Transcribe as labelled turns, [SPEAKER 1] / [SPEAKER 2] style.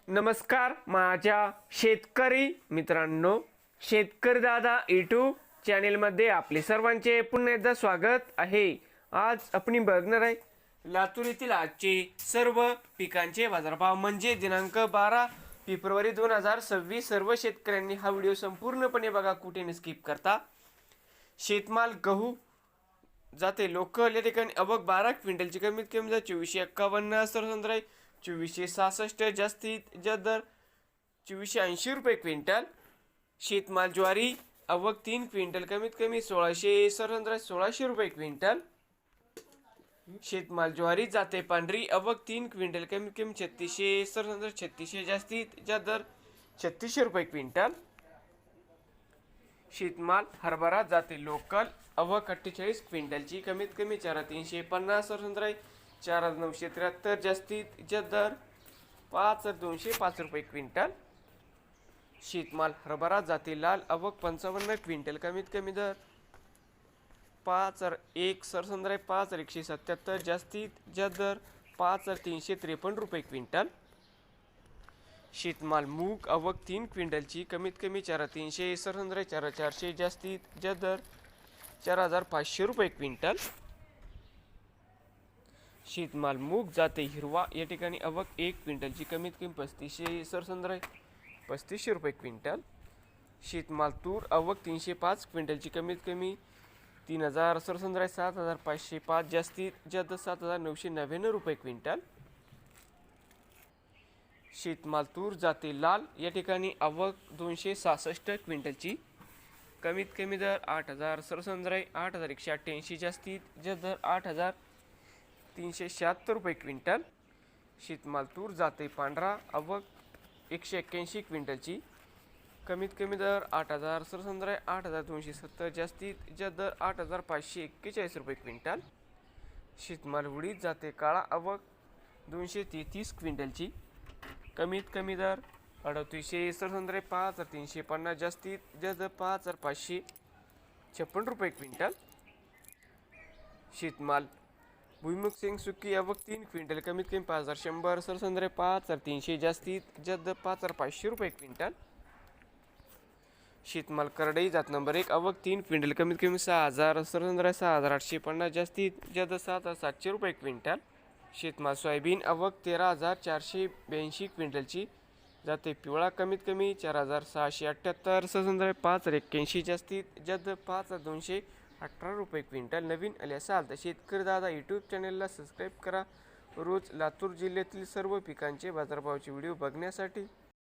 [SPEAKER 1] नमस्कार माझ्या शेतकरी मित्रांनो, शेतकरी दादा यूट्यूब चॅनेलमध्ये आपले सर्वांचे पुन्हा एकदा स्वागत आहे। आज आपण बघणार आहे लातूर येथील आजचे सर्व पिकांचे बाजारभाव म्हणजे दिनांक 12 फेब्रुवारी 2026। सर्व शेतकऱ्यांनी हा व्हिडिओ संपूर्णपणे बघा, कुठे न स्किप करता। शेतमाल गहू जाते लोकल या ठिकाणी अवक 12 क्विंटलची कमीत कमी दर 2451 सरसंद्र 2466 जास्तीत जास्त दर 2480 रुपये क्विंटल। शेतमाल ज्वारी अवक 3 क्विंटल कमीत कमी 1600 सरसंद्र 1600 रुपये क्विंटल। शेतमाल ज्वारी जाते पांढरी अवक 3 क्विंटल कमीत कमी 3600 सरसंद्र 3600 जास्तीत जास्त दर 3600 रुपये क्विंटल। शेतमाल हरभरा जाते लोकल अवक 48 क्विंटलची कमीत कमी 4350 सरसंद्र 4973 जास्तीत जास्त दर 5205 रुपये क्विंटल। शेतमाल हरभरा जाते लाल अवक 55 क्विंटल कमीत कमी दर 5001 सरसंद्र 5177 जास्तीत जास्त दर 5353 रुपये क्विंटल। शेतमाल मूग अवक 3 क्विंटलची कमीत कमी 4300 सरसंद्र 4400 जास्तीत जास्त दर 4500 रुपये क्विंटल। शेतमाल मूग जाते हिरवा या ठिकाणी अवक 1 क्विंटलची कमीत कमी 3500 सरसंद्र 3500 रुपये क्विंटल। शेतमाल तूर अवक 305 क्विंटलची कमीत कमी 3000 सरसंद्र 7505 जास्तीत जास्त 7999 रुपये क्विंटल। शेतमाल तूर जाते लाल या ठिकाणी अवक 266 क्विंटलची कमीत कमी दर 8000 सरसंद्र 8188 जास्तीत जास्त दर 8376 रुपये क्विंटल। शेतमाल तूर जाते पांढरा अवक 181 क्विंटलची कमीत कमी दर 8000 सरसंद्र 8270 जास्तीत जास्त दर 8541 रुपये क्विंटल। शेतमाल उडीद जाते काळा अवक 233 क्विंटलची कमीत कमी दर 3800 सरसंद्र 5350 जास्तीत जास्त 5556 रुपये क्विंटल। शेतमाल भुईमुग शेंग सुकी अवक 3 क्विंटल कमीत कमी 5100 सरसंद्र 5300 जास्तीत जास्त 5500 रुपये क्विंटल। शेतमाल करडई जात नंबर 1 अवक 3 क्विंटल कमीत कमी 6000 सरसंद्र 6850 जास्तीत जास्त 7700 रुपये क्विंटल। शेतमाल सोयाबीन अवक 13482 क्विंटलची जाते पिवळा कमीत कमी 4678 सरसंद्र 5081 जास्तीत जास्त 5218 रुपये क्विंटल। नवीन आले असाल तर शेतकरी दादा यूट्यूब चॅनेलला सबस्क्राईब करा रोज लातूर जिल्ह्यातील सर्व पिकांचे बाजारभावाचे व्हिडिओ बघण्यासाठी।